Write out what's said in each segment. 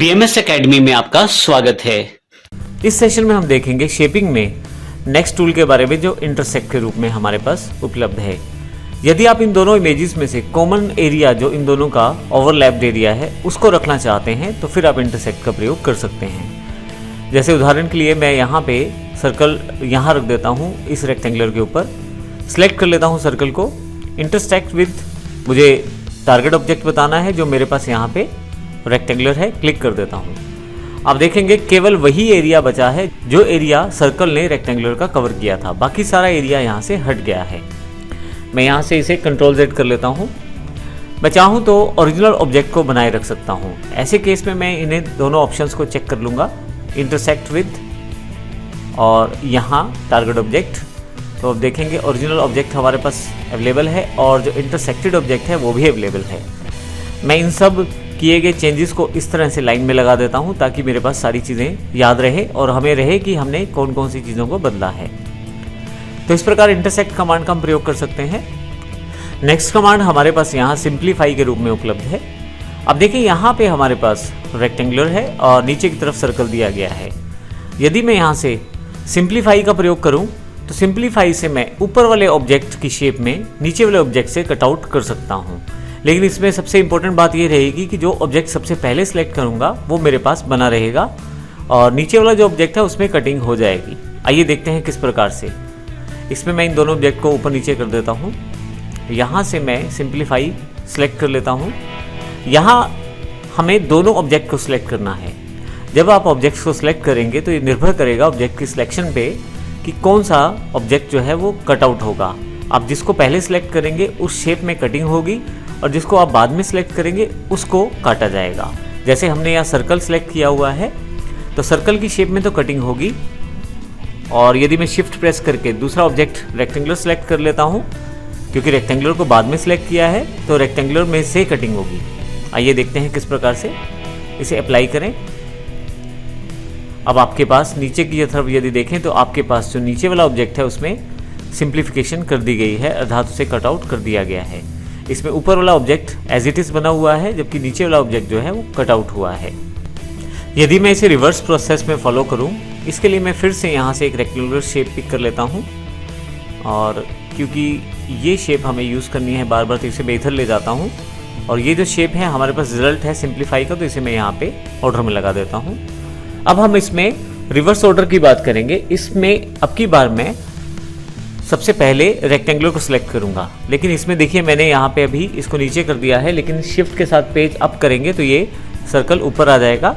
BMS academy में आपका स्वागत है। इस सेशन में हम देखेंगे शेपिंग में नेक्स्ट टूल के बारे में जो इंटरसेक्ट के रूप में हमारे पास उपलब्ध है। यदि आप इन दोनों इमेजेस में से कॉमन एरिया जो इन दोनों का ओवरलैप्ड एरिया है उसको रखना चाहते हैं तो फिर आप इंटरसेक्ट का प्रयोग कर सकते हैं। जैसे उदाहरण के लिए मैं यहाँ पे सर्कल यहाँ रख देता हूँ इस रेक्टेंगुलर के ऊपर, सिलेक्ट कर लेता हूँ सर्कल को, इंटरसेक्ट विद मुझे टारगेट ऑब्जेक्ट बताना है जो मेरे पास यहाँ पे रेक्टेंगुलर है, क्लिक कर देता हूँ। आप देखेंगे केवल वही एरिया बचा है जो एरिया सर्कल ने रेक्टेंगुलर का कवर किया था, बाकी सारा एरिया यहाँ से हट गया है। मैं यहाँ से इसे कंट्रोल Z कर लेता हूँ। मैं चाहूँ तो ओरिजिनल ऑब्जेक्ट को बनाए रख सकता हूँ। ऐसे केस में मैं इन्हें दोनों ऑप्शंस को चेक कर लूँगा, इंटरसेक्ट विद और यहाँ टारगेट ऑब्जेक्ट। तो अब देखेंगे ओरिजिनल ऑब्जेक्ट हमारे पास अवेलेबल है और जो इंटरसेक्टेड ऑब्जेक्ट है वो भी अवेलेबल है। मैं इन सब किए गए चेंजेस को इस तरह से लाइन में लगा देता हूं ताकि मेरे पास सारी चीज़ें याद रहे और हमें रहे कि हमने कौन कौन सी चीज़ों को बदला है। तो इस प्रकार इंटरसेक्ट कमांड का हम प्रयोग कर सकते हैं। नेक्स्ट कमांड हमारे पास यहाँ सिंप्लीफाई के रूप में उपलब्ध है। अब देखिए यहाँ पे हमारे पास रेक्टेंगुलर है और नीचे की तरफ सर्कल दिया गया है। यदि मैं यहाँ से सिंप्लीफाई का प्रयोग करूँ तो सिंप्लीफाई से मैं ऊपर वाले ऑब्जेक्ट की शेप में नीचे वाले ऑब्जेक्ट से कटआउट कर सकता हूँ। लेकिन इसमें सबसे इंपॉर्टेंट बात ये रहेगी कि जो ऑब्जेक्ट सबसे पहले सिलेक्ट करूँगा वो मेरे पास बना रहेगा और नीचे वाला जो ऑब्जेक्ट है उसमें कटिंग हो जाएगी। आइए देखते हैं किस प्रकार से। इसमें मैं इन दोनों ऑब्जेक्ट को ऊपर नीचे कर देता हूँ। यहाँ से मैं सिंप्लीफाई सेलेक्ट कर लेता हूँ। यहाँ हमें दोनों ऑब्जेक्ट को सिलेक्ट करना है। जब आप ऑब्जेक्ट्स को सिलेक्ट करेंगे तो ये निर्भर करेगा ऑब्जेक्ट की सिलेक्शन पे कि कौन सा ऑब्जेक्ट जो है वो कटआउट होगा। आप जिसको पहले सिलेक्ट करेंगे उस शेप में कटिंग होगी और जिसको आप बाद में सिलेक्ट करेंगे उसको काटा जाएगा। जैसे हमने यहाँ सर्कल सिलेक्ट किया हुआ है तो सर्कल की शेप में तो कटिंग होगी, और यदि मैं शिफ्ट प्रेस करके दूसरा ऑब्जेक्ट रेक्टेंगुलर सिलेक्ट कर लेता हूँ, क्योंकि रेक्टेंगुलर को बाद में सिलेक्ट किया है तो रेक्टेंगुलर में से कटिंग होगी। आइए देखते हैं किस प्रकार से इसे अप्लाई करें। अब आपके पास नीचे की तरफ यदि देखें तो आपके पास जो नीचे वाला ऑब्जेक्ट है उसमें सिंप्लीफिकेशन कर दी गई है, अर्थात उसे कटआउट कर दिया गया है। इसमें ऊपर वाला ऑब्जेक्ट एज इट इज़ बना हुआ है जबकि नीचे वाला ऑब्जेक्ट जो है वो कटआउट हुआ है। यदि मैं इसे रिवर्स प्रोसेस में फॉलो करूं, इसके लिए मैं फिर से यहाँ से एक रेक्टेंगुलर शेप पिक कर लेता हूँ और क्योंकि ये शेप हमें यूज़ करनी है बार बार तो इसे मैं इधर ले जाता हूँ और ये जो शेप है हमारे पास रिजल्ट है सिंप्लीफाई का, तो इसे मैं यहाँ पे ऑर्डर में लगा देता हूँ। अब हम इसमें रिवर्स ऑर्डर की बात करेंगे। इसमें अब की बार मैं सबसे पहले रेक्टेंगुलर को सिलेक्ट करूंगा, लेकिन इसमें देखिए मैंने यहाँ पे अभी इसको नीचे कर दिया है, लेकिन शिफ्ट के साथ पेज अप करेंगे तो ये सर्कल ऊपर आ जाएगा।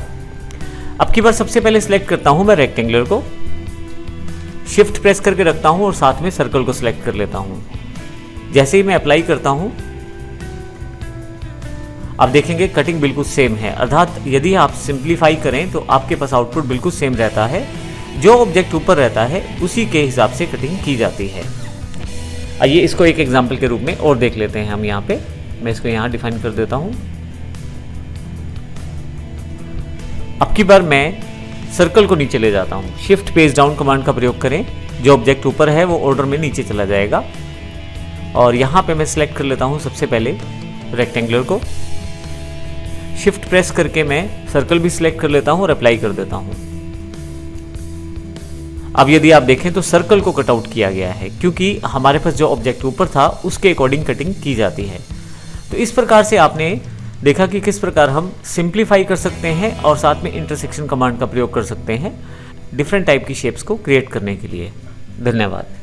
अब की बार सबसे पहले सिलेक्ट करता हूँ मैं रेक्टेंगुलर को, शिफ्ट प्रेस करके रखता हूँ और साथ में सर्कल को सिलेक्ट कर लेता हूँ। जैसे ही मैं अप्लाई करता हूँ आप देखेंगे कटिंग बिल्कुल सेम है, अर्थात यदि आप सिंप्लीफाई करें तो आपके पास आउटपुट बिल्कुल सेम रहता है। जो ऑब्जेक्ट ऊपर रहता है उसी के हिसाब से कटिंग की जाती है। आइए इसको एक एग्जांपल के रूप में और देख लेते हैं हम। यहाँ पे मैं इसको यहाँ डिफाइन कर देता हूँ। अब की बार मैं सर्कल को नीचे ले जाता हूँ। शिफ्ट पेज डाउन कमांड का प्रयोग करें, जो ऑब्जेक्ट ऊपर है वो ऑर्डर में नीचे चला जाएगा और यहाँ पे मैं सिलेक्ट कर लेता हूँ सबसे पहले रेक्टेंगुलर को। शिफ्ट प्रेस करके मैं सर्कल भी सिलेक्ट कर लेता हूँ और अप्लाई कर देता हूँ। अब यदि आप देखें तो सर्कल को कटआउट किया गया है क्योंकि हमारे पास जो ऑब्जेक्ट ऊपर था उसके अकॉर्डिंग कटिंग की जाती है। तो इस प्रकार से आपने देखा कि किस प्रकार हम सिंप्लीफाई कर सकते हैं और साथ में इंटरसेक्शन कमांड का प्रयोग कर सकते हैं डिफरेंट टाइप की शेप्स को क्रिएट करने के लिए। धन्यवाद।